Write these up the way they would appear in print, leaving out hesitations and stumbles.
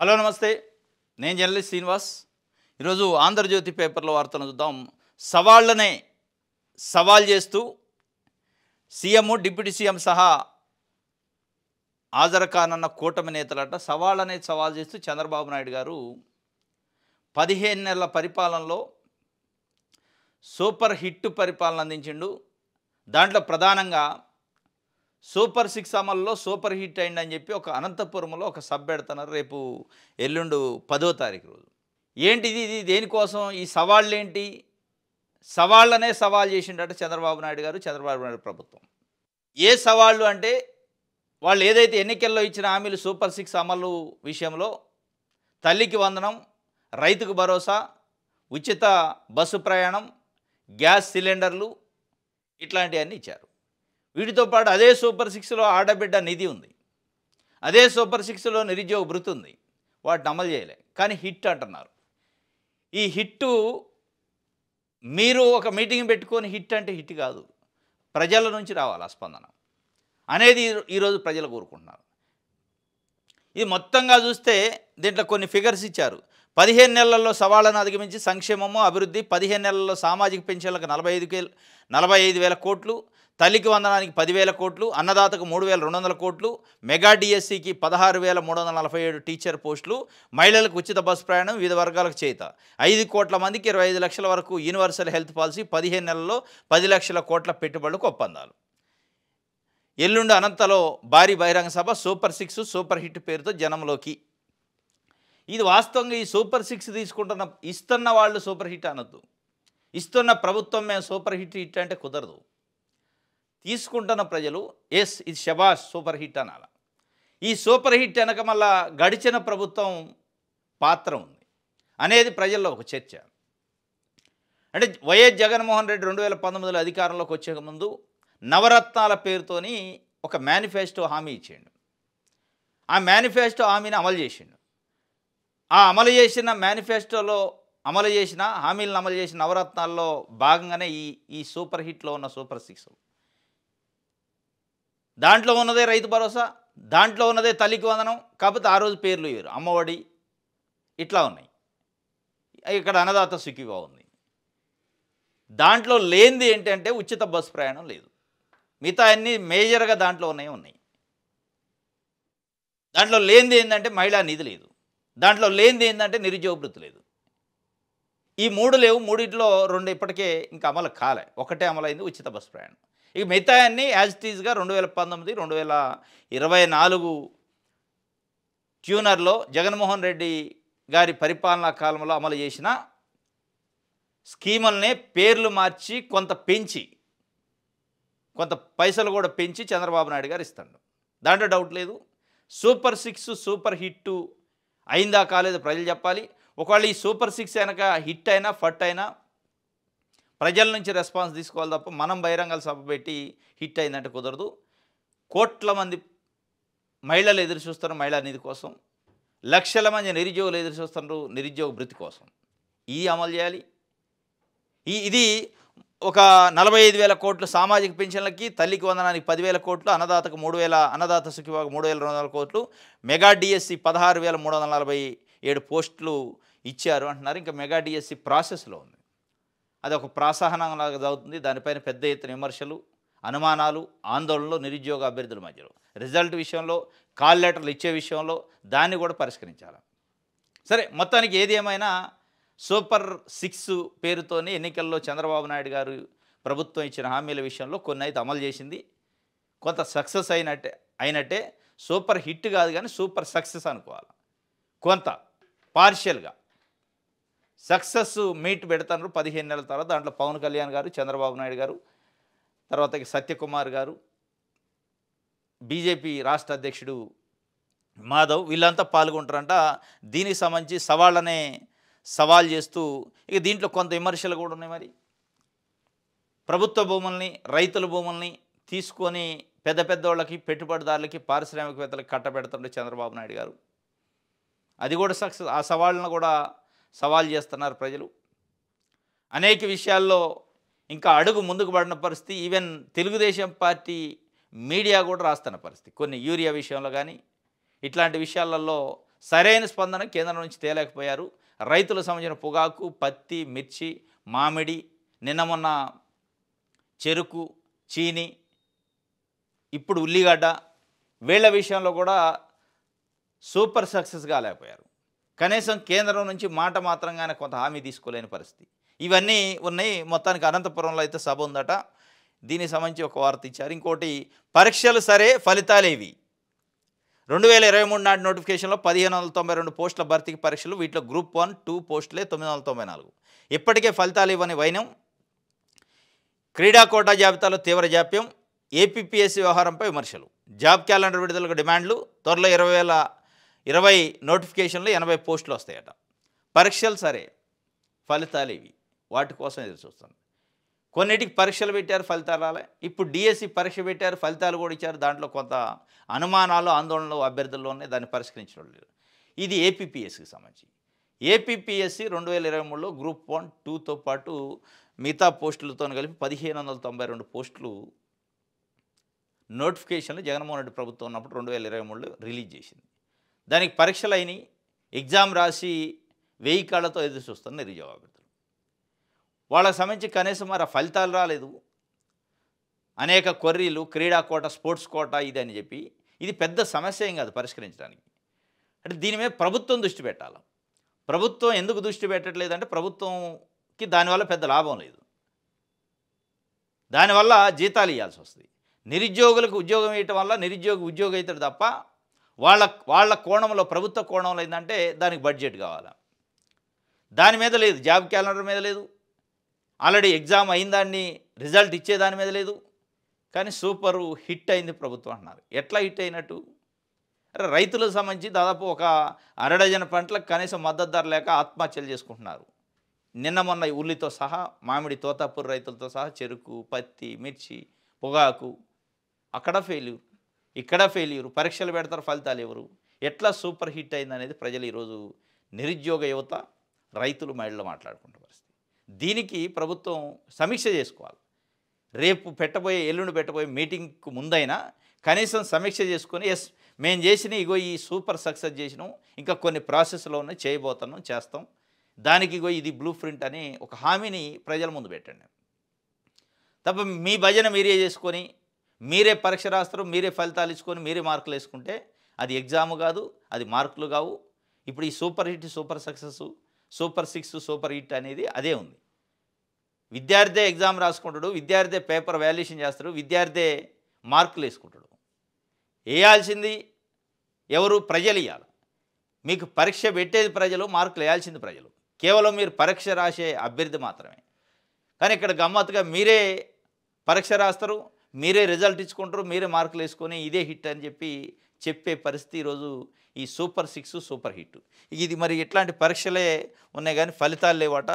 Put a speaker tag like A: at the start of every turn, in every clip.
A: Hello నమస్తే. నేను journalist Srinivas. ఈరోజు ఆంధ్రజ్యోతి పేపర్లో వార్తలను చూద్దాం. సవాళ్ళనే సవాల్ చేస్తూ సీఎం, డిప్యూటీ సీఎం సహా హాజరు కానున్న కూటమి నేతలట సవాళ్ళనే సవాల్ చేస్తూ చంద్రబాబు నాయుడు గారు 15 నెలల పరిపాలనలో సూపర్ హిట్ పరిపాలన అందించిండు. దాంట్లో ప్రధానంగా సూపర్ 6 అమల్లో సూపర్ హిట్ అయిందని చెప్పి ఒక అనంతపురంలో ఒక సభ పెడుతున్నారు. రేపు ఎల్లుండు 10వ తారీఖు రోజు. ఏంటిది, ఇది దేనికోసం, ఈ సవాళ్ళు ఏంటి? సవాళ్ళనే సవాల్ చేసిండట చంద్రబాబు నాయుడు గారు, చంద్రబాబు నాయుడు ప్రభుత్వం. ఏ సవాళ్ళు అంటే, వాళ్ళు ఏదైతే ఎన్నికల్లో ఇచ్చిన హామీలు సూపర్ 6 అమలు విషయంలో తల్లికి వందనం, రైతుకు భరోసా, ఉచిత బస్సు ప్రయాణం, గ్యాస్ సిలిండర్లు ఇట్లాంటివన్నీ ఇచ్చారు. వీటితో పాటు అదే సూపర్ 6లో ఆడబిడ్డ నిధి ఉంది, అదే సూపర్ 6లో నిరుద్యోగ భృతి ఉంది. వాటిని అమలు చేయలే, కానీ హిట్ అంటున్నారు. ఈ హిట్టు మీరు ఒక మీటింగ్ పెట్టుకొని హిట్ అంటే హిట్ కాదు, ప్రజల నుంచి రావాలి ఆ స్పందన అనేది ఈరోజు ప్రజలు కోరుకుంటున్నారు. ఇది మొత్తంగా చూస్తే దీంట్లో కొన్ని ఫిగర్స్ ఇచ్చారు. 15 నెలల్లో సవాళ్ళను అధిగమించి సంక్షేమము, అభివృద్ధి, 15 నెలల్లో సామాజిక పెన్షన్లకు 45,000 కోట్లు, తల్లికి వందనానికి 10,000 కోట్లు, అన్నదాతకు 3,200 కోట్లు, మెగా డిఎస్సికి 16,347 టీచర్ పోస్టులు, మహిళలకు ఉచిత బస్సు ప్రయాణం, వివిధ వర్గాలకు చేత, 5 కోట్ల మందికి 25 లక్షల వరకు యూనివర్సల్ హెల్త్ పాలసీ, 15 నెలల్లో 10 లక్షల కోట్ల పెట్టుబడులకు ఒప్పందాలు. ఎల్లుండి అనంతలో భారీ బహిరంగ సభ, సూపర్ 6 సూపర్ హిట్ పేరుతో జనంలోకి. ఇది వాస్తవంగా ఈ సూపర్ 6 ఇస్తున్న వాళ్ళు సూపర్ హిట్ అనొద్దు. ఇస్తున్న ప్రభుత్వం మేము సూపర్ హిట్ అంటే కుదరదు. తీసుకుంటున్న ప్రజలు ఎస్ ఇది శబాష్ సూపర్ హిట్ అనాల. ఈ సూపర్ హిట్ వెనక మళ్ళా గడిచిన ప్రభుత్వం పాత్ర ఉంది అనేది ప్రజల్లో ఒక చర్చ. అంటే వైఎస్ జగన్మోహన్ రెడ్డి 2019లో అధికారంలోకి వచ్చే ముందు నవరత్నాల పేరుతోని ఒక మేనిఫెస్టో హామీ ఇచ్చిండు. ఆ మేనిఫెస్టో హామీని అమలు చేసిండు. ఆ అమలు చేసిన మేనిఫెస్టోలో హామీలను అమలు చేసిన నవరత్నాల్లో భాగంగానే ఈ సూపర్ హిట్లో ఉన్న సూపర్ 6. దాంట్లో ఉన్నదే రైతు భరోసా, దాంట్లో ఉన్నదే తల్లికి వందనం, కాకపోతే ఆ రోజు పేర్లు వేరు, అమ్మఒడి ఇట్లా ఉన్నాయి. ఇక్కడ అన్నదాత సుఖీభా ఉంది. దాంట్లో లేనిది ఏంటంటే ఉచిత బస్సు ప్రయాణం లేదు. మిగతా అన్నీ మేజర్గా దాంట్లో ఉన్నాయి. దాంట్లో లేనిది ఏంటంటే మహిళా నిధి లేదు. దాంట్లో లేనిది ఏంటంటే నిరుద్యోగ భృతి లేదు. ఈ 3 లేవు. 3ట్లో 2 ఇప్పటికే ఇంకా అమలు కాలే, ఒకటే అమలైంది ఉచిత బస్సు ప్రయాణం. ఇక మిగతా అన్నీ యాజ్ ఇట్ ఈజ్గా 2019, 2024 ట్యూనర్లో జగన్మోహన్ రెడ్డి గారి పరిపాలనా కాలంలో అమలు చేసిన స్కీములనే పేర్లు మార్చి కొంత పైసలు కూడా పెంచి చంద్రబాబు నాయుడు గారు ఇస్తాడు. దాంట్లో డౌట్ లేదు. సూపర్ 6 సూపర్ హిట్ అయిందా కాలేదో ప్రజలు చెప్పాలి. ఒకవేళ ఈ సూపర్ 6 వెనక హిట్ అయినా ఫట్ అయినా ప్రజల నుంచి రెస్పాన్స్ తీసుకోవాలి తప్ప మనం బహిరంగ సభ పెట్టి హిట్ అయిందంటే కుదరదు. కోట్ల మంది మహిళలు ఎదురు చూస్తారు మహిళా నిధి కోసం, లక్షల మంది నిరుద్యోగులు ఎదురు చూస్తున్నారు నిరుద్యోగ భృతి కోసం. ఇది అమలు చేయాలి. ఇది ఒక 45,000 కోట్లు సామాజిక పెన్షన్లకి, తల్లికి వందనానికి 10,000 కోట్లు, అన్నదాతకు 3,000, అన్నదాత సుఖీభాగ 3,200 కోట్లు, మెగా డిఎస్సి 16,347 పోస్టులు ఇచ్చారు అంటున్నారు. ఇంకా మెగా డిఎస్సి ప్రాసెస్లో ఉంది. అది ఒక ప్రాసహనంలాగా అవుతుంది. దానిపైన పెద్ద ఎత్తున విమర్శలు, అనుమానాలు, ఆందోళనలు నిరుద్యోగ అభ్యర్థుల మధ్యలో, రిజల్ట్ విషయంలో, కాల్ లెటర్లు ఇచ్చే విషయంలో దాన్ని కూడా పరిష్కరించాలి. సరే, మొత్తానికి ఏది ఏమైనా సూపర్ 6 పేరుతోని ఎన్నికల్లో చంద్రబాబు నాయుడు గారు ప్రభుత్వం ఇచ్చిన హామీల విషయంలో కొన్ని అయితే అమలు చేసింది. కొంత సక్సెస్ అయినట్టే. సూపర్ హిట్ కాదు కానీ సూపర్ సక్సెస్ అనుకోవాలి. కొంత పార్షియల్గా సక్సెస్ మీట్ పెడతారు 15 నెలల తర్వాత. దాంట్లో పవన్ కళ్యాణ్ గారు, చంద్రబాబు నాయుడు గారు, తర్వాత సత్యకుమార్ గారు, బీజేపీ రాష్ట్ర అధ్యక్షుడు మాధవ్, వీళ్ళంతా పాల్గొంటారంట. దీనికి సంబంధించి సవాళ్ళనే సవాల్ చేస్తూ ఇక దీంట్లో కొంత విమర్శలు కూడా ఉన్నాయి. మరి ప్రభుత్వ భూముల్ని, రైతుల భూముల్ని తీసుకొని పెద్ద వాళ్ళకి, పెట్టుబడిదారులకి, పారిశ్రామికవేత్తలకి కట్టబెడుతుండే చంద్రబాబు నాయుడు గారు. అది కూడా సక్సెస్. ఆ సవాళ్ళను కూడా సవాల్ చేస్తున్నారు ప్రజలు. అనేక విషయాల్లో ఇంకా అడుగు ముందుకు పడిన పరిస్థితి. ఈవెన్ తెలుగుదేశం పార్టీ మీడియా కూడా రాస్తున్న పరిస్థితి. కొన్ని యూరియా విషయంలో కానీ ఇట్లాంటి విషయాలలో సరైన స్పందన కేంద్రం నుంచి తేలేకపోయారు. రైతులకు సంబంధించిన పొగాకు, పత్తి, మిర్చి, మామిడి, నిన్న మొన్న చెరుకు, చీని, ఇప్పుడు ఉల్లిగడ్డ వీళ్ళ విషయంలో కూడా సూపర్ సక్సెస్ కాలేకపోయారు. కనీసం కేంద్రం నుంచి మాట మాత్రంగానే కొంత హామీ తీసుకోలేని పరిస్థితి. ఇవన్నీ ఉన్నాయి. మొత్తానికి అనంతపురంలో అయితే సభ ఉందట. దీనికి సంబంధించి ఒక వార్త ఇచ్చారు. ఇంకోటి, పరీక్షలు సరే ఫలితాలేవి. 2023 నాటి నోటిఫికేషన్లో 1592 పోస్టుల భర్తీకి పరీక్షలు. వీటిలో గ్రూప్ 1, 2 పోస్టులే 994. ఇప్పటికే ఫలితాలు ఇవ్వని వైనం. క్రీడా కోటా జాబితాలో తీవ్ర జాప్యం. ఏపీపీఎస్సీ వ్యవహారంపై విమర్శలు. జాబ్ క్యాలెండర్ విడుదలకు డిమాండ్లు. త్వరలో 2020 నోటిఫికేషన్లు 80 పోస్టులు వస్తాయట. పరీక్షలు సరే ఫలితాలు ఇవి. వాటి కోసం ఎదురు చూస్తాను. కొన్నిటికి పరీక్షలు పెట్టారు, ఫలితాలు రాలే. ఇప్పుడు డిఎస్సి పరీక్ష పెట్టారు, ఫలితాలు కూడా ఇచ్చారు. దాంట్లో కొంత అనుమానాలు, ఆందోళనలు అభ్యర్థుల్లో ఉన్నాయి. దాన్ని పరిష్కరించడం లేదు. ఇది ఏపీపీఎస్సీకి సంబంధించి. ఏపీపీఎస్సీ 2023లో గ్రూప్ 1, 2తో పాటు మిగతా పోస్టులతో కలిపి 1592 పోస్టులు నోటిఫికేషన్లు జగన్మోహన్ రెడ్డి ప్రభుత్వం ఉన్నప్పుడు 2023లో రిలీజ్ చేసింది. దానికి పరీక్షలు అయినాయి. ఎగ్జామ్ రాసి 1000 కాళ్లతో ఎదురు చూస్తున్న నిరుద్యోగ అభ్యర్థులు. వాళ్ళకి సంబంధించి కనీసం మరి ఫలితాలు రాలేదు. అనేక కొర్రీలు, క్రీడా కోట, స్పోర్ట్స్ కోట ఇది అని చెప్పి, ఇది పెద్ద సమస్య ఏం కాదు పరిష్కరించడానికి. అంటే దీని మీద ప్రభుత్వం దృష్టి పెట్టాలి. ప్రభుత్వం ఎందుకు దృష్టి పెట్టట్లేదంటే ప్రభుత్వంకి దానివల్ల పెద్ద లాభం లేదు. దానివల్ల జీతాలు ఇవ్వాల్సి వస్తుంది. నిరుద్యోగులకు ఉద్యోగం ఇవ్వటం వల్ల నిరుద్యోగి ఉద్యోగం అవుతాడు తప్ప వాళ్ళ కోణంలో, ప్రభుత్వ కోణంలో ఏంటంటే దానికి బడ్జెట్ కావాలి. దాని మీద లేదు. జాబ్ క్యాలెండర్ మీద లేదు. ఆల్రెడీ ఎగ్జామ్ అయిన దాన్ని రిజల్ట్ ఇచ్చేదాని మీద లేదు. కానీ సూపరు హిట్ అయింది ప్రభుత్వం అంటున్నారు. ఎట్లా హిట్ అయినట్టు? రైతులకు సంబంధించి దాదాపు ఒక 1/2 డజన్ పంటలకు కనీసం మద్దతు ధర లేక ఆత్మహత్యలు చేసుకుంటున్నారు. నిన్న మొన్న ఉల్లితో సహా, మామిడి, తోతాపూర్ రైతులతో సహా చెరుకు, పత్తి, మిర్చి, పొగాకు, అక్కడ ఫెయిల్యూర్, ఇక్కడ ఫెయిల్యూర్. పరీక్షలు పెడతారు, ఫలితాలు ఎవరు? ఎట్లా సూపర్ హిట్ అయింది అనేది ప్రజలు ఈరోజు నిరుద్యోగ యువత, రైతులు, మహిళలు మాట్లాడుకుంటున్న పరిస్థితి. దీనికి ప్రభుత్వం సమీక్ష చేసుకోవాలి. రేపు ఎల్లుండి పెట్టబోయే మీటింగ్కు ముందైనా కనీసం సమీక్ష చేసుకొని, ఎస్ మేము చేసిన ఇగో ఈ సూపర్ సక్సెస్ చేసినాం, ఇంకా కొన్ని ప్రాసెస్లో ఉన్నాయి, చేయబోతున్నాం, చేస్తాం, దానికి ఇగో ఇది బ్లూ ప్రింట్ అని ఒక హామీని ప్రజల ముందు పెట్టండి. తప్ప మీ భజన మీరే చేసుకొని, మీరే పరీక్ష రాస్తారు, మీరే ఫలితాలు ఇచ్చుకొని, మీరే మార్కులు వేసుకుంటే అది ఎగ్జామ్ కాదు, అది మార్కులు కావు. ఇప్పుడు ఈ super hit, super success, super 6, super hit అనేది అదే ఉంది. విద్యార్థే ఎగ్జామ్ రాసుకుంటాడు, విద్యార్థే పేపర్ వాల్యుయేషన్ చేస్తాడు, విద్యార్థే మార్కులు వేసుకుంటాడు. వేయాల్సింది ఎవరు? ప్రజలు ఇవ్వాలి. మీకు పరీక్ష పెట్టేది ప్రజలు, మార్కులు వేయాల్సింది ప్రజలు. కేవలం మీరు పరీక్ష రాసే అభ్యర్థి మాత్రమే. కానీ ఇక్కడ గమ్మత్తుగా మీరే పరీక్ష రాస్తారు, మీరే రిజల్ట్ ఇచ్చుకుంటారు, మీరే మార్కులు వేసుకొని ఇదే హిట్ అని చెప్పే పరిస్థితి ఈరోజు ఈ సూపర్ 6, సూపర్ హిట్. ఇది మరి ఇట్లాంటి పరీక్షలే ఉన్నాయి కానీ ఫలితాలు లేవట.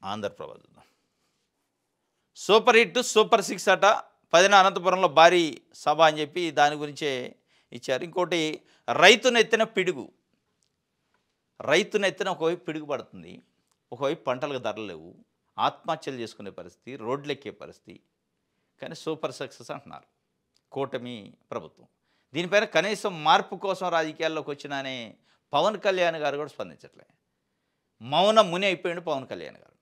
A: ఆంధ్రప్రభ సూపర్ హిట్, సూపర్ 6 అట. 10న అనంతపురంలో భారీ సభ అని చెప్పి దాని గురించే ఇచ్చారు. ఇంకోటి, రైతునెత్తిన పిడుగు. రైతునెత్తిన ఒకవైపు పిడుగు పడుతుంది, ఒకవైపు పంటలకు ధరలు లేవు, ఆత్మహత్యలు చేసుకునే పరిస్థితి, రోడ్లు ఎక్కే పరిస్థితి. కానీ సూపర్ సక్సెస్ అంటున్నారు కూటమి ప్రభుత్వం. దీనిపైన కనీసం మార్పు కోసం రాజకీయాల్లోకి వచ్చినానే పవన్ కళ్యాణ్ గారు కూడా స్పందించట్లే. మౌన ముని అయిపోయింది పవన్ కళ్యాణ్ గారు.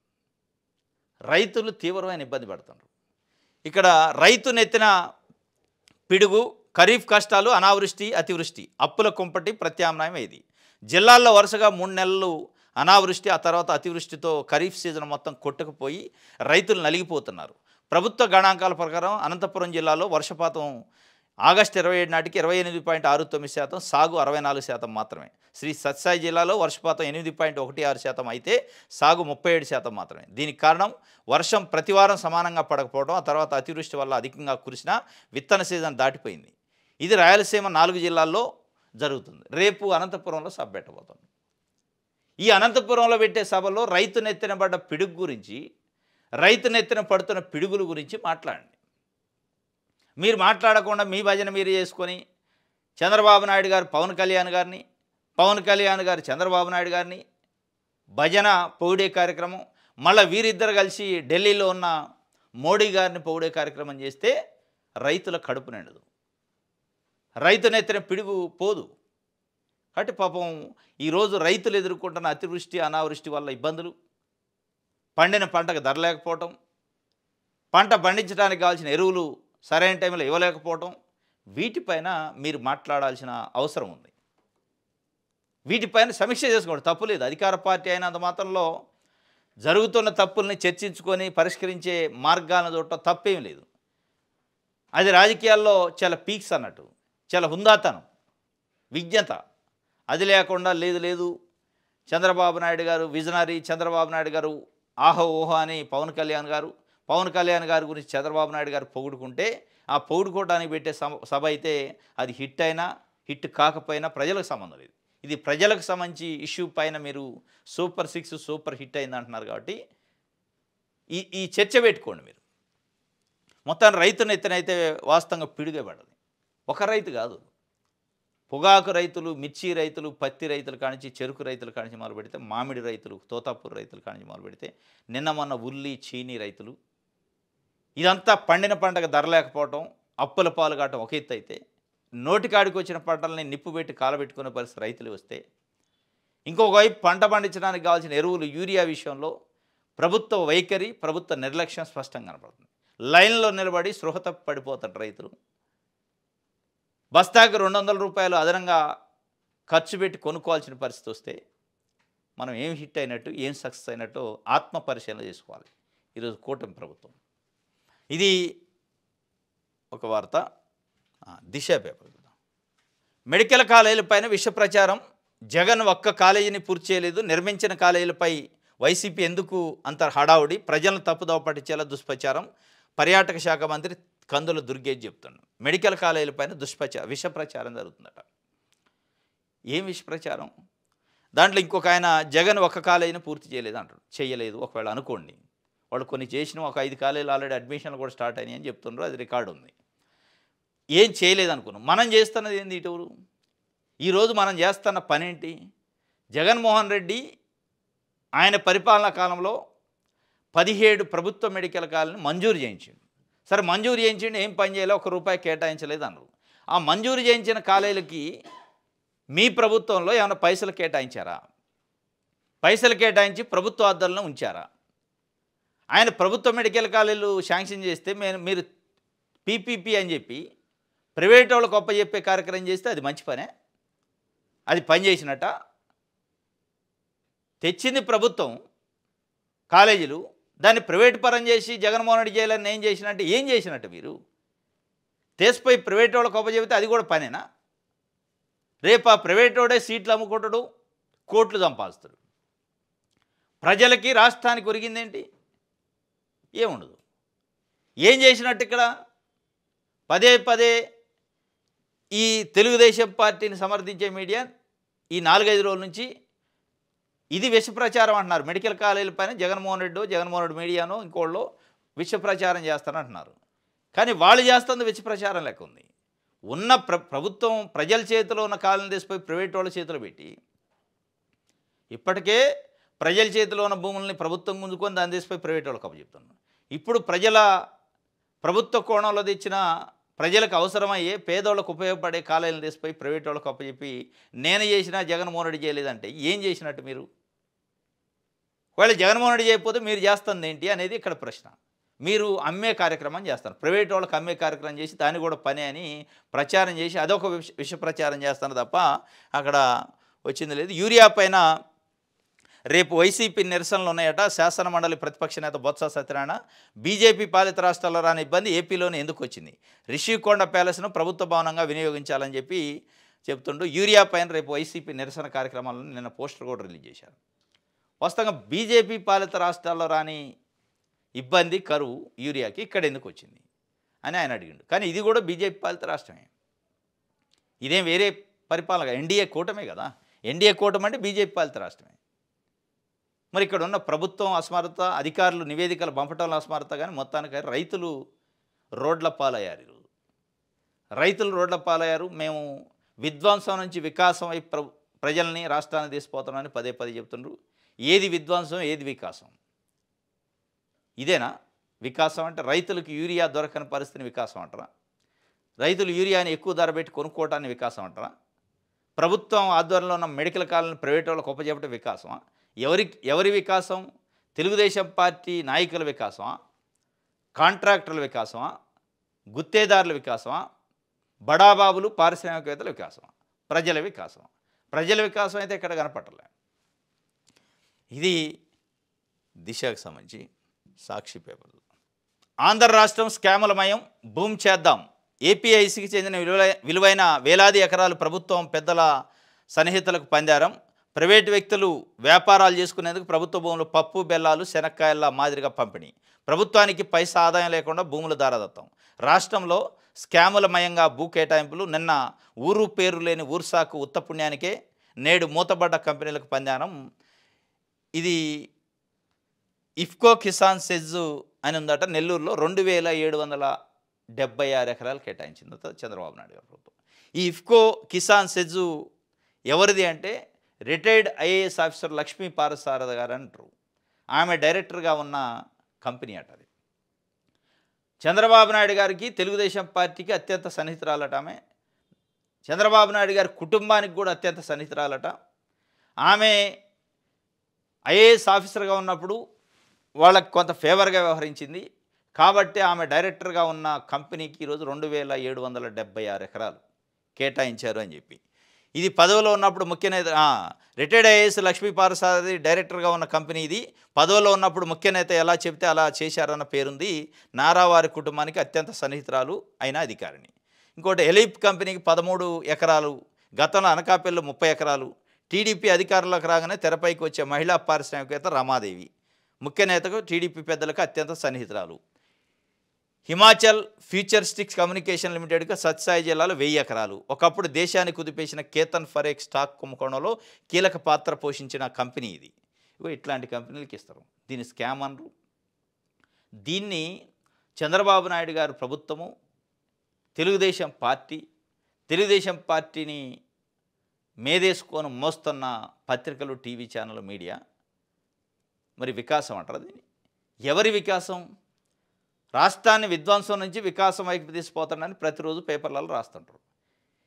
A: రైతులు తీవ్రమైన ఇబ్బంది పడుతున్నారు. ఇక్కడ రైతునెత్తిన పిడుగు, ఖరీఫ్ కష్టాలు, అనావృష్టి, అతివృష్టి, అప్పుల కుంపటి ప్రత్యామ్నాయం ఇది. జిల్లాల్లో వరుసగా 3 నెలలు అనావృష్టి, ఆ తర్వాత అతివృష్టితో ఖరీఫ్ సీజన్ మొత్తం కొట్టుకుపోయి రైతులు నలిగిపోతున్నారు. ప్రభుత్వ గణాంకాల ప్రకారం అనంతపురం జిల్లాలో వర్షపాతం ఆగస్టు 27 నాటికి 28.69%, సాగు 64% మాత్రమే. శ్రీ సత్యసాయి జిల్లాలో వర్షపాతం 8.16% అయితే సాగు 37% మాత్రమే. దీనికి కారణం వర్షం ప్రతివారం సమానంగా పడకపోవడం, ఆ తర్వాత అతివృష్టి వల్ల అధికంగా కురిసిన విత్తన సీజన్ దాటిపోయింది. ఇది రాయలసీమ 4 జిల్లాల్లో జరుగుతుంది. రేపు అనంతపురంలో సభ పెట్టబోతుంది. ఈ అనంతపురంలో పెట్టే సభలో రైతునెత్తిన పడ్డ పిడుగు గురించి, రైతునెత్తిన పడుతున్న పిడుగుల గురించి మాట్లాడండి. మీరు మాట్లాడకుండా మీ భజన మీరు చేసుకొని చంద్రబాబు నాయుడు గారు పవన్ కళ్యాణ్ గారిని, పవన్ కళ్యాణ్ గారు చంద్రబాబు నాయుడు గారిని భజన పొగిడే కార్యక్రమం, మళ్ళీ వీరిద్దరు కలిసి ఢిల్లీలో ఉన్న మోడీ గారిని పొగిడే కార్యక్రమం చేస్తే రైతుల కడుపు నిండదు, రైతునెత్తిన పిడుగు పోదు. కాబట్టి పాపం ఈరోజు రైతులు ఎదుర్కొంటున్న అతివృష్టి అనావృష్టి వల్ల ఇబ్బందులు, పండిన పంటకు ధర లేకపోవటం, పంట పండించడానికి కావాల్సిన ఎరువులు సరైన టైంలో ఇవ్వలేకపోవటం, వీటిపైన మీరు మాట్లాడాల్సిన అవసరం ఉంది. వీటిపైన సమీక్ష చేసుకోండి, తప్పులేదు. అధికార పార్టీ అయినంత మాత్రంలో జరుగుతున్న తప్పుల్ని చర్చించుకొని పరిష్కరించే మార్గాలను చూడటం తప్పేం లేదు. అది రాజకీయాల్లో చాలా పీక్స్ అన్నట్టు, చాలా హుందాతనం, విజ్ఞత. అది లేకుండా లేదు చంద్రబాబు నాయుడు గారు విజనరీ, చంద్రబాబు నాయుడు గారు ఆహో ఓహో అని పవన్ కళ్యాణ్ గారి గురించి చంద్రబాబు నాయుడు గారు పొగుడుకుంటే, ఆ పొగుడుకోవడానికి పెట్టే సభ అయితే అది హిట్ అయినా హిట్ కాకపోయినా ప్రజలకు సంబంధం లేదు. ఇది ప్రజలకు సంబంధించి ఇష్యూ పైన మీరు సూపర్ 6 సూపర్ హిట్ అయింది అంటున్నారు. కాబట్టి ఈ చర్చ పెట్టుకోండి. మీరు మొత్తాన్ని రైతును ఎత్తనైతే వాస్తవంగా పిడుగే పడదు. ఒక రైతు కాదు, పొగాకు రైతులు, మిర్చి రైతులు, పత్తి రైతులు కానించి, చెరుకు రైతులు కానించి మొదలు పెడితే, మామిడి రైతులు, తోతాపూర్ రైతులు కానించి మొదలు పెడితే, నిన్న మొన్న ఉల్లి చీనీ రైతులు, ఇదంతా పండిన పంటకు ధర లేకపోవటం, అప్పుల పాలు కావటం ఒక ఎత్తు అయితే, నోటికాడికి వచ్చిన పంటలని నిప్పు పెట్టి కాలబెట్టుకునే పరిస్థితి రైతులు వస్తే, ఇంకొక వైపు పంట పండించడానికి కావాల్సిన ఎరువులు యూరియా విషయంలో ప్రభుత్వ వైఖరి, ప్రభుత్వ నిర్లక్ష్యం స్పష్టంగా కనపడుతుంది. లైన్లో నిలబడి స్పృహ తప్పి పడిపోతాడు రైతులు. బస్తాకి 200 రూపాయలు అదనంగా ఖర్చు పెట్టి కొనుక్కోవాల్సిన పరిస్థితి వస్తే మనం ఏం హిట్ అయినట్టు, ఏం సక్సెస్ అయినట్టు ఆత్మ పరిశీలన చేసుకోవాలి. ఈరోజు కూటమి ప్రభుత్వం. ఇది ఒక వార్త. దిశ పేపర్. మెడికల్ కాలేజీలపైన విష ప్రచారం. జగన్ ఒక్క కాలేజీని పూర్తి చేయలేదు, నిర్మించిన కాలేజీలపై వైసీపీ ఎందుకు అంత హడావుడి, ప్రజలను తప్పుదోవ పట్టించేలా దుష్ప్రచారం. పర్యాటక శాఖ మంత్రి కందుల దుర్గేష్ చెప్తున్నాడు. మెడికల్ కాలేజీలపైన విష ప్రచారం జరుగుతుందట. ఏం విష ప్రచారం? దాంట్లో ఇంకొక ఆయన జగన్ ఒక్క కాలేజీని పూర్తి చేయలేదు అంటాడు. చేయలేదు ఒకవేళ అనుకోండి, వాళ్ళు కొన్ని చేసిన ఒక 5 కాలేజీలు ఆల్రెడీ అడ్మిషన్లు కూడా స్టార్ట్ అయినాయి అని చెప్తున్నారు. అది రికార్డు ఉంది. ఏం చేయలేదు అనుకున్నాం. మనం చేస్తున్నది ఏంది? ఇటువరు ఈరోజు మనం చేస్తున్న పనేంటి? జగన్మోహన్ రెడ్డి ఆయన పరిపాలనా కాలంలో 17 ప్రభుత్వ మెడికల్ కాలేజీని మంజూరు చేయించిండు. సరే, మంజూరు చేయించిండు, ఏం పని చేయలేదు, ₹1 కేటాయించలేదు అన్నారు. ఆ మంజూరు చేయించిన కాలేజీలకి మీ ప్రభుత్వంలో ఏమైనా పైసలు కేటాయించారా? పైసలు కేటాయించి ప్రభుత్వ అద్దలను ఉంచారా? ఆయన ప్రభుత్వ మెడికల్ కాలేజీలు శాంక్షన్ చేస్తే మీరు పీపీపీ అని చెప్పి ప్రైవేట్ వాళ్ళకు అప్పచెప్పే కార్యక్రమం చేస్తే అది మంచి పనే? అది పని చేసినట్ట? తెచ్చింది ప్రభుత్వం కాలేజీలు, దాన్ని ప్రైవేట్ పరం చేసి జగన్మోహన్ రెడ్డి చేయాలని ఏం చేసినట్టు? ఏం చేసినట్టు మీరు? తీసిపోయి ప్రైవేట్ వాళ్ళకు అప్పచెప్తే అది కూడా పనేనా? రేపు ఆ ప్రైవేట్ వాడే సీట్లు అమ్ముకుంటాడు, కోట్లు సంపాదిస్తాడు. ప్రజలకి రాష్ట్రానికి ఒరిగిందేంటి? ఏముండదు. ఏం చేసినట్టు ఇక్కడ? పదే ఈ తెలుగుదేశం పార్టీని సమర్థించే మీడియా ఈ 4-5 రోజుల నుంచి ఇది విష ప్రచారం అంటున్నారు. మెడికల్ కాలేజీల పైన జగన్మోహన్ రెడ్డి మీడియానో ఇంకోళ్ళు విష ప్రచారం చేస్తారంటున్నారు. కానీ వాళ్ళు చేస్తుంది విష ప్రచారం లెక్క ఉంది. ఉన్న ప్రభుత్వం ప్రజల చేతిలో ఉన్న కాలేజీని తీసిపోయి ప్రైవేట్ వాళ్ళ చేతిలో పెట్టి, ఇప్పటికే ప్రజల చేతిలో ఉన్న భూముల్ని ప్రభుత్వం గుంజుకొని దాన్ని తీసిపోయి ప్రైవేట్ వాళ్ళకి అప్పచెప్తున్నారు. ఇప్పుడు ప్రభుత్వ కోణంలో తెచ్చిన ప్రజలకు అవసరమయ్యే పేదోళ్ళకు ఉపయోగపడే కాలేజీలను తీసిపోయి ప్రైవేట్ వాళ్ళకు అప్పచెప్పి నేను చేసినా జగన్మోహన్ రెడ్డి చేయలేదంటే ఏం చేసినట్టు మీరు? ఒకవేళ జగన్మోహన్ రెడ్డి చేయకపోతే మీరు చేస్తుంది ఏంటి అనేది ఇక్కడ ప్రశ్న. మీరు అమ్మే కార్యక్రమం చేస్తారు, ప్రైవేట్ వాళ్ళకి అమ్మే కార్యక్రమం చేసి దాన్ని కూడా పని అని ప్రచారం చేసి అదొక విష ప్రచారం చేస్తారు తప్ప అక్కడ వచ్చింది లేదు. యూరియా పైన రేపు వైసీపీ నిరసనలు ఉన్నాయట. శాసన మండలి ప్రతిపక్ష నేత బొత్స సత్యనారాయణ బీజేపీ పాలిత రాష్ట్రాల్లో రాని ఇబ్బంది ఏపీలోనే ఎందుకు వచ్చింది, రిషికొండ ప్యాలెస్ను ప్రభుత్వ భవనంగా వినియోగించాలని చెప్పి చెప్తుంటూ యూరియా పైన రేపు వైసీపీ నిరసన కార్యక్రమాలను నిన్న పోస్టర్ కూడా రిలీజ్ చేశారు. వాస్తవంగా బీజేపీ పాలిత రాష్ట్రాల్లో రాని ఇబ్బంది, కరువు యూరియాకి ఇక్కడ ఎందుకు వచ్చింది అని ఆయన అడిగిండు. కానీ ఇది కూడా బీజేపీ పాలిత రాష్ట్రమే, ఇదేం వేరే పరిపాలన. ఎన్డీఏ కూటమే కదా. ఎన్డీఏ కూటమి అంటే బీజేపీ పాలిత రాష్ట్రమే. మరి ఇక్కడ ఉన్న ప్రభుత్వం అసమర్థత, అధికారులు నివేదికలు పంపటంలో అసమర్థత, కానీ మొత్తానికి రైతులు రోడ్ల పాలయ్యారు. ఈరోజు రైతులు రోడ్ల పాలయ్యారు. మేము విధ్వంసం నుంచి వికాసం అయి ప్రజల్ని రాష్ట్రాన్ని తీసుకుపోతున్నామని పదే చెప్తున్నారు. ఏది విధ్వంసం, ఏది వికాసం? ఇదేనా వికాసం అంటే? రైతులకు యూరియా దొరకని పరిస్థితిని వికాసం అంటారా? రైతులు యూరియాని ఎక్కువ ధర పెట్టి కొనుక్కోవటాన్ని వికాసం అంటారా? ప్రభుత్వం ఆధ్వర్యంలో ఉన్న మెడికల్ కాలేజీని ప్రైవేట్ వాళ్ళకి ఒప్పజెప్పడం వికాసమా? ఎవరి వికాసం? తెలుగుదేశం పార్టీ నాయకుల వికాసమా? కాంట్రాక్టర్ల వికాసమా? గుత్తేదారుల వికాసమా? బడాబాబులు పారిశ్రామికవేత్తల వికాసమా? ప్రజల వికాసమా? ప్రజల వికాసం అయితే ఎక్కడ కనపడలే. ఇది దిశకు సంబంధించి సాక్షి పేపర్లు. ఆంధ్ర రాష్ట్రం స్కాములమయం, భూమి చేద్దాం. ఏపీఐసికి చెందిన విలువైన వేలాది ఎకరాలు ప్రభుత్వం పెద్దల సన్నిహితులకు పందారం. ప్రైవేటు వ్యక్తులు వ్యాపారాలు చేసుకునేందుకు ప్రభుత్వ భూములు పప్పు బెల్లాలు శనక్కాయల మాదిరిగా పంపిణీ. ప్రభుత్వానికి పైసా ఆదాయం లేకుండా భూముల దారదత్తం. రాష్ట్రంలో స్కాములమయంగా భూ కేటాయింపులు. నిన్న ఊరు పేరు లేని ఊర్సాకు ఉత్తపుణ్యానికే నేడు మూతబడ్డ కంపెనీలకు పందారం. ఇది ఇఫ్కో కిసాన్ సెజ్ అని ఉందట. నెల్లూరులో 2776 ఎకరాలు కేటాయించింది చంద్రబాబు నాయుడు గారు ప్రభుత్వం. ఈ ఇఫ్కో కిసాన్ సెజ్ ఎవరిది అంటే రిటైర్డ్ ఐఏఎస్ ఆఫీసర్ లక్ష్మీ పారసారథ గారు అంటారు. ఆమె డైరెక్టర్గా ఉన్న కంపెనీ అట అది. చంద్రబాబు నాయుడు గారికి తెలుగుదేశం పార్టీకి అత్యంత సన్నిహితురాలట ఆమె. చంద్రబాబు నాయుడు గారి కుటుంబానికి కూడా అత్యంత సన్నిహితురాలట. ఆమె ఐఏఎస్ ఆఫీసర్గా ఉన్నప్పుడు వాళ్ళకి కొంత ఫేవర్గా వ్యవహరించింది కాబట్టి ఆమె డైరెక్టర్గా ఉన్న కంపెనీకి ఈరోజు 2776 ఎకరాలు కేటాయించారు అని చెప్పి. ఇది పదవిలో ఉన్నప్పుడు ముఖ్య నేత రిటైర్డ్ ఐఏఎస్ లక్ష్మీ పారసారథి డైరెక్టర్గా ఉన్న కంపెనీ ఇది. పదవిలో ఉన్నప్పుడు ముఖ్య నేత ఎలా చెప్తే అలా చేశారన్న పేరుంది. నారావారి కుటుంబానికి అత్యంత సన్నిహితురాలు అయిన అధికారిని. ఇంకోటి ఎలిప్ కంపెనీకి 13 ఎకరాలు, గతంలో అనకాపల్లిలో 30 ఎకరాలు. టీడీపీ అధికారంలోకి రాగానే తెరపైకి వచ్చే మహిళా పారిశ్రామికవేత్త రమాదేవి. ముఖ్య నేతకు టీడీపీ పెద్దలకు అత్యంత సన్నిహితురాలు. హిమాచల్ ఫ్యూచరిస్టిక్స్ కమ్యూనికేషన్ లిమిటెడ్గా సత్సాయి జిల్లాలో 1000 ఎకరాలు. ఒకప్పుడు దేశాన్ని కుదిపేసిన కేతన్ ఫరేక్ స్టాక్ కుంభకోణంలో కీలక పాత్ర పోషించిన కంపెనీ ఇది. ఇట్లాంటి కంపెనీలకి ఇస్తారు. దీన్ని స్కామ్ అనరు. దీన్ని చంద్రబాబు నాయుడు గారు ప్రభుత్వము, తెలుగుదేశం పార్టీని మేదేసుకొని మోస్తున్న పత్రికలు, టీవీ ఛానల్, మీడియా మరి వికాసం అంటారు దీన్ని. ఎవరి వికాసం? రాష్ట్రాన్ని విధ్వంసం నుంచి వికాసం వైపు తీసుకుపోతాడని ప్రతిరోజు పేపర్లలో రాస్తుంటారు.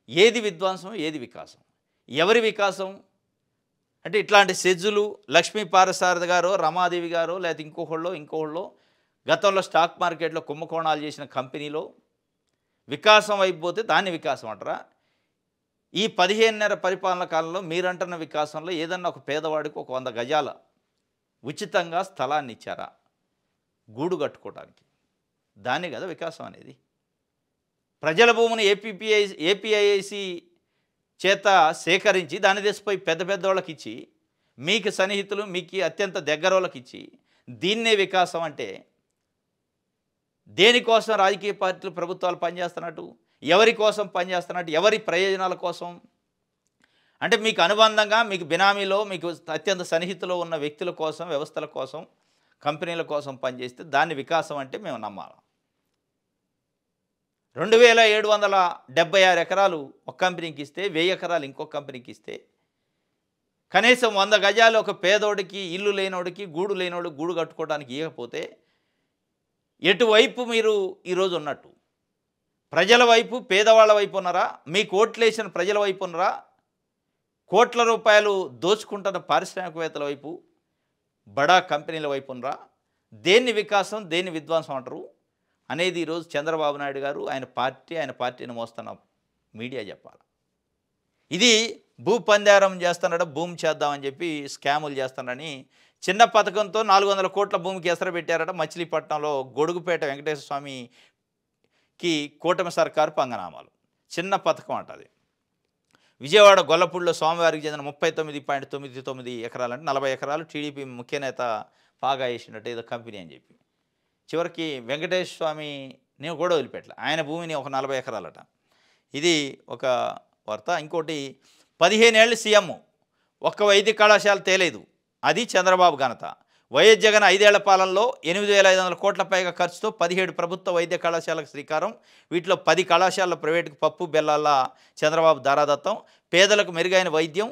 A: ఏది విధ్వంసం, ఏది వికాసం? ఎవరి వికాసం అంటే ఇట్లాంటి సెజ్జులు లక్ష్మీ పారసారథి గారో, రమాదేవి గారో, లేకపోతే ఇంకోళ్ళో గతంలో స్టాక్ మార్కెట్లో కుంభకోణాలు చేసిన కంపెనీలో వికాసం వైపు పోతే దాన్ని వికాసం అంటారా? ఈ 15 పరిపాలన కాలంలో మీరంటున్న వికాసంలో ఏదన్నా ఒక పేదవాడికి ఒక 100 గజాల ఉచితంగా స్థలాన్ని ఇచ్చారా గూడు కట్టుకోవడానికి? దాన్ని కదా వికాసం అనేది. ప్రజల భూమిని ఏపీఐఐసి చేత సేకరించి దాన్ని తెసిపోయి పెద్ద వాళ్ళకి ఇచ్చి, మీకు సన్నిహితులు, మీకు అత్యంత దగ్గర వాళ్ళకి ఇచ్చి దీన్నే వికాసం అంటే దేనికోసం రాజకీయ పార్టీలు, ప్రభుత్వాలు పనిచేస్తున్నట్టు? ఎవరి కోసం పనిచేస్తున్నట్టు? ఎవరి ప్రయోజనాల కోసం? అంటే మీకు అనుబంధంగా, మీకు బినామీలో, మీకు అత్యంత సన్నిహితులో ఉన్న వ్యక్తుల కోసం, వ్యవస్థల కోసం, కంపెనీల కోసం పనిచేస్తే దాన్ని వికాసం అంటే మేము నమ్మాలి. 2776 ఎకరాలు ఒక కంపెనీకి ఇస్తే, 1000 ఎకరాలు ఇంకొక కంపెనీకి ఇస్తే, కనీసం 100 గజాలు ఒక పేదోడికి, ఇల్లు లేనోడికి, గూడు లేనోడికి గూడు కట్టుకోవడానికి ఇవ్వకపోతే ఎటువైపు మీరు ఈరోజు ఉన్నట్టు? ప్రజల వైపు, పేదవాళ్ళ వైపు ఉన్నారా? మీకు ఓట్లేసిన ప్రజల వైపు ఉన్నారా? కోట్ల రూపాయలు దోచుకుంటున్న పారిశ్రామికవేత్తల వైపు, బడా కంపెనీల వైపు ఉన్నారా? దేన్ని వికాసం, దేన్ని విధ్వంసం అంటారు అనేది ఈరోజు చంద్రబాబు నాయుడు గారు, ఆయన పార్టీని మోస్తున్న మీడియా చెప్పాలి. ఇది భూపందారం చేస్తున్నాడు, భూమి చేద్దామని చెప్పి స్కాములు చేస్తున్నాడని చిన్న పథకంతో 400 కోట్ల భూమికి ఎసరు పెట్టారట. మచిలీపట్నంలో గొడుగుపేట వెంకటేశ్వర స్వామికి కూటమి సర్కారు పంగనామాలు. చిన్న పథకం అంటది. విజయవాడ గొల్లపూడిలో స్వామివారికి చెందిన 39.99 ఎకరాలు అంటే 40 ఎకరాలు టీడీపీ ముఖ్య నేత పాగా వేసినట్టు ఏదో కంపెనీ అని చెప్పి చివరికి వెంకటేశ్వర స్వామిని కూడా వదిలిపెట్టలే. ఆయన భూమిని ఒక 40 ఎకరాలట. ఇది ఒక వార్త. ఇంకోటి 15 ఏళ్ళు సీఎం, ఒక్క వైద్య కళాశాల తేలేదు. అది చంద్రబాబు ఘనత. వైఎస్ జగన్ 5 ఏళ్ల పాలనలో 8500 కోట్ల పైగా ఖర్చుతో 17 ప్రభుత్వ వైద్య కళాశాలకు శ్రీకారం. వీటిలో 10 కళాశాలల ప్రైవేటుకు పప్పు బెల్లాల చంద్రబాబు దారాదత్తం. పేదలకు మెరుగైన వైద్యం,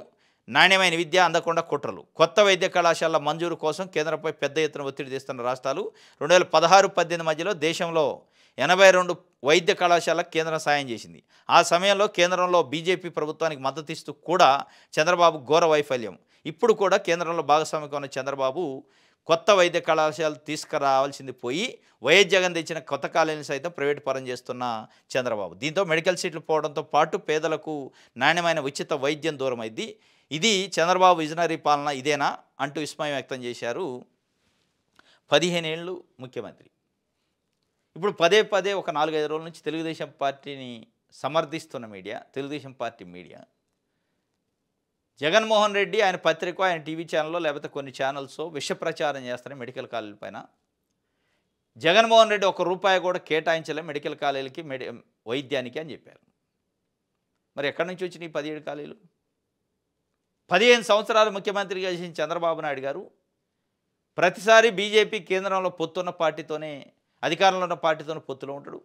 A: నాణ్యమైన విద్య అందకుండా కుట్రలు. కొత్త వైద్య కళాశాలల మంజూరు కోసం కేంద్రంపై పెద్ద ఎత్తున ఒత్తిడి తెస్తున్న రాష్ట్రాలు. 2016-18 మధ్యలో దేశంలో 82 వైద్య కళాశాలకు కేంద్రం సాయం చేసింది. ఆ సమయంలో కేంద్రంలో బీజేపీ ప్రభుత్వానికి మద్దతు ఇస్తూ కూడా చంద్రబాబు ఘోర వైఫల్యం. ఇప్పుడు కూడా కేంద్రంలో భాగస్వామిగా ఉన్న చంద్రబాబు కొత్త వైద్య కళాశాలలు తీసుకురావాల్సింది పోయి వైఎస్ జగన్ తెచ్చిన కొత్త కాలేజీని సైతం ప్రైవేట్ పరం చేస్తున్న చంద్రబాబు. దీంతో మెడికల్ సీట్లు పోవడంతో పాటు పేదలకు నాణ్యమైన ఉచిత వైద్యం దూరమైంది. ఇది చంద్రబాబు విజనరీ పాలన ఇదేనా అంటూ విస్మయం వ్యక్తం చేశారు 15 ఏళ్ళు ముఖ్యమంత్రి. ఇప్పుడు పదే పదే ఒక 4-5 రోజుల నుంచి తెలుగుదేశం పార్టీని సమర్థిస్తున్న media, Telugu Desam party media Jaganmohan Reddy ఆయన పత్రిక, ఆయన టీవీ ఛానల్లో లేకపోతే కొన్ని ఛానల్స్ విష ప్రచారం చేస్తారు మెడికల్ కాలేజీల పైన. జగన్మోహన్ రెడ్డి ₹1 కూడా కేటాయించలే మెడికల్ కాలేజీలకి వైద్యానికి అని చెప్పారు. మరి ఎక్కడి నుంచి వచ్చినాయి 17 కాలేజీలు? 15 సంవత్సరాలు ముఖ్యమంత్రిగా చేసిన చంద్రబాబు నాయుడు గారు ప్రతిసారి బీజేపీ కేంద్రంలో పొత్తున్న పార్టీతోనే, అధికారంలో ఉన్న పార్టీతోనే పొత్తులో ఉంటాడు.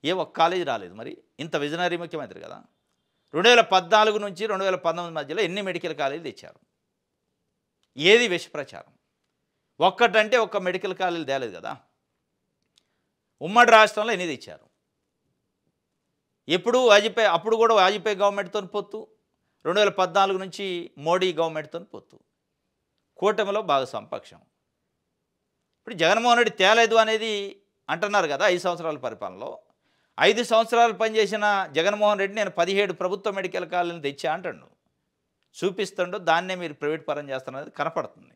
A: ఏ ఒక్క కాలేజీ రాలేదు. మరి ఇంత విజనరీ ముఖ్యమంత్రి కదా. 2014 నుంచి 2019 మధ్యలో ఎన్ని మెడికల్ కాలేజీలు తెచ్చారు? ఏది విష ప్రచారం? ఒక్కటంటే ఒక్క మెడికల్ కాలేజీలు తేలేదు కదా. ఉమ్మడి రాష్ట్రంలో ఎన్ని తెచ్చారు? ఎప్పుడు వాజ్పేయి, అప్పుడు కూడా వాజ్పేయి గవర్నమెంట్తో పొత్తు, 2014 నుంచి మోడీ గవర్నమెంట్తో పొత్తు, కూటమిలో భాగస్వామ్య పక్షం. ఇప్పుడు జగన్మోహన్ రెడ్డి తేలేదు అనేది అంటున్నారు కదా. 5 సంవత్సరాల పరిపాలనలో 5 సంవత్సరాలు పనిచేసిన జగన్మోహన్ రెడ్డి నేను 17 ప్రభుత్వ మెడికల్ కాలేజీలు తెచ్చా అంటాడు, చూపిస్తుండో దాన్నే మీరు ప్రైవేట్ పరం చేస్తున్నది కనపడుతుంది.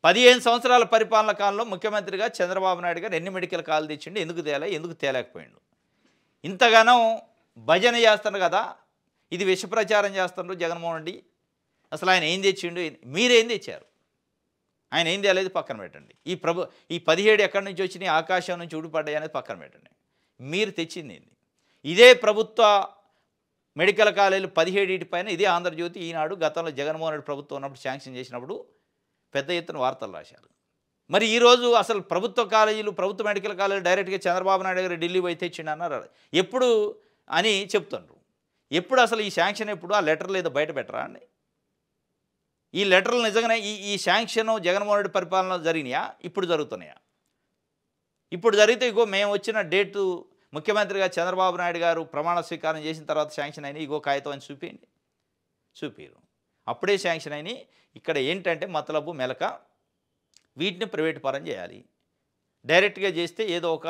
A: 15 సంవత్సరాల పరిపాలన కాలంలో ముఖ్యమంత్రిగా చంద్రబాబు నాయుడు గారు ఎన్ని మెడికల్ కాలేజీలు తెచ్చిండు, ఎందుకు తేలేకపోయిండు? ఇంతగానో భజన చేస్తున్నారు కదా. ఇది విష ప్రచారం చేస్తున్నారు జగన్మోహన్ రెడ్డి. అసలు ఆయన ఏం తెచ్చిండు, మీరేం తెచ్చారు? ఆయన ఏం తేలేదు పక్కన పెట్టండి. ఈ 17 ఎక్కడి నుంచి వచ్చినాయి, ఆకాశం నుంచి ఊడిపడ్డాయి అనేది పక్కన పెట్టండి. మీరు తెచ్చింది ఏంది? ఇదే ప్రభుత్వ మెడికల్ కాలేజీలు 17 పైన ఇదే ఆంధ్రజ్యోతి, ఈనాడు గతంలో జగన్మోహన్ రెడ్డి ప్రభుత్వం ఉన్నప్పుడు శాంక్షన్ చేసినప్పుడు పెద్ద ఎత్తున వార్తలు రాశారు. మరి ఈరోజు అసలు ప్రభుత్వ కాలేజీలు, ప్రభుత్వ మెడికల్ కాలేజీలు డైరెక్ట్గా చంద్రబాబు నాయుడు గారు ఢిల్లీ పోయి తెచ్చిండు అన్నారు. ఎప్పుడు అని చెప్తున్నారు. ఎప్పుడు అసలు ఈ శాంక్షన్ ఎప్పుడు? ఆ లెటర్లు ఏదో బయట పెట్టరా అండి? ఈ లెటర్లు నిజంగానే ఈ శాంక్షన్ జగన్మోహన్ రెడ్డి పరిపాలనలో జరిగినాయా, ఇప్పుడు జరుగుతున్నాయా? ఇప్పుడు జరిగితే ఇగో మేము వచ్చిన డేటు ముఖ్యమంత్రిగా చంద్రబాబు నాయుడు గారు ప్రమాణ స్వీకారం చేసిన తర్వాత శాంక్షన్ అయినాయి, ఇగో కాగితం అని చూపిరు. అప్పుడే శాంక్షన్ అయినాయి. ఇక్కడ ఏంటంటే మతలబు మెలక, వీటిని ప్రైవేట్ పరం చేయాలి. డైరెక్ట్గా చేస్తే ఏదో ఒక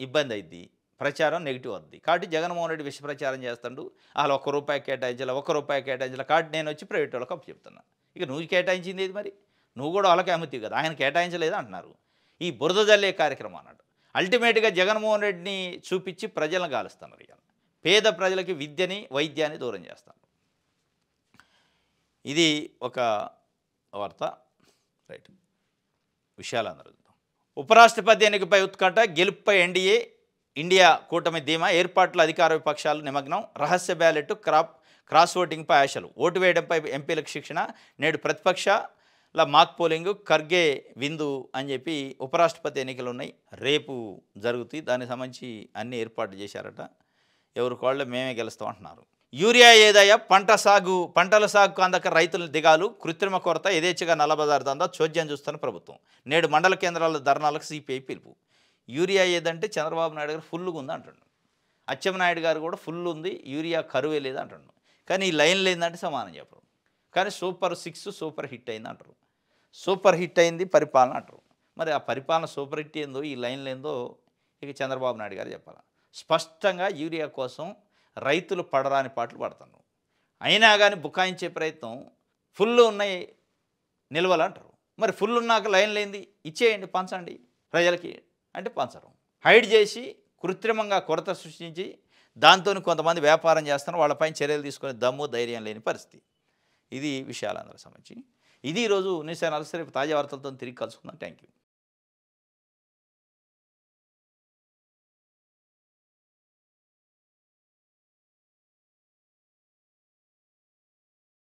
A: ఇబ్బంది అయింది, ప్రచారం నెగిటివ్ అవుద్ది. కాబట్టి జగన్మోహన్ రెడ్డి విష ప్రచారం చేస్తాడు. అసలు ₹1 కేటాయించాలి కాబట్టి నేను వచ్చి ప్రైవేట్ వాళ్ళకి అప్పు చెప్తున్నా. ఇక నువ్వు కేటాయించింది ఏది? మరి నువ్వు కూడా వాళ్ళకి అమ్ముతావు కదా. ఆయన కేటాయించలేదు అంటున్నారు. ఈ బురద జల్లే కార్యక్రమం అన్నాడు. అల్టిమేట్గా జగన్మోహన్ రెడ్డిని చూపించి ప్రజలను గాలుస్తున్నారు. ఇక పేద ప్రజలకి విద్యని, వైద్యాన్ని దూరం చేస్తారు. ఇది ఒక వార్త. రైట్, విషయాలు అందరూ చూద్దాం. ఉపరాష్ట్రపతి ఎన్నికపై ఉత్కంఠ, గెలుపుపై ఇండియా కూటమి ధీమా, ఏర్పాట్లు అధికార విపక్షాలు నిమగ్నం, రహస్య బ్యాలెట్, క్రాస్ ఓటింగ్పై ఆశలు, ఓటు వేయడంపై ఎంపీలకు శిక్షణ, నేడు ప్రతిపక్షాల మాక్ పోలింగ్, ఖర్గే విందు అని చెప్పి ఉపరాష్ట్రపతి ఎన్నికలు ఉన్నాయి, రేపు జరుగుతాయి. దానికి సంబంధించి అన్ని ఏర్పాట్లు చేశారట. ఎవరి కోళ్ళ మేమే గెలుస్తాం అంటున్నారు. యూరియా ఏదయ్యా, పంటల సాగుకు అందక రైతుల దిగాలు, కృత్రిమ కొరత, యథేచ్ఛగా నల్లబజారు దందా, చోద్యం చూస్తున్న ప్రభుత్వం. నేడు మండల కేంద్రాల ధర్నాలకు సిపిఐ పిలుపు. యూరియా ఏదంటే చంద్రబాబు నాయుడు గారు ఫుల్గా ఉంది అంటుండు, అచ్చెన్నాయుడు గారు కూడా ఫుల్ ఉంది, యూరియా కరువే లేదు అంటుండు. కానీ ఈ లైన్లు ఏంటంటే సమానం చెప్పరు. కానీ సూపర్ 6 సూపర్ హిట్ అయింది అంటారు. సూపర్ హిట్ అయింది పరిపాలన అంటారు. మరి ఆ పరిపాలన సూపర్ హిట్ ఏందో, ఈ లైన్లు ఏందో ఇక చంద్రబాబు నాయుడు గారు చెప్పాలి. స్పష్టంగా యూరియా కోసం రైతులు పడరాని పాటలు పడుతున్నారు. అయినా కానీ బుకాయించే ప్రయత్నం, ఫుల్ ఉన్నాయి నిల్వలు అంటారు. మరి ఫుల్ ఉన్నాక లైన్లు ఏంది, ఇచ్చేయండి, పంచండి ప్రజలకి అంటే పంచరు. హైడ్ చేసి కృత్రిమంగా కొరత సృష్టించి దాంతో కొంతమంది వ్యాపారం చేస్తున్నారు. వాళ్ళపైన చర్యలు తీసుకునే దమ్ము, ధైర్యం లేని పరిస్థితి. ఇది విషయాలందరూ సంబంధించి. ఇది ఈరోజు న్యూస్ ఛానల్స్. రేపు తాజా వార్తలతో తిరిగి కలుసుకుందాం. Thank you.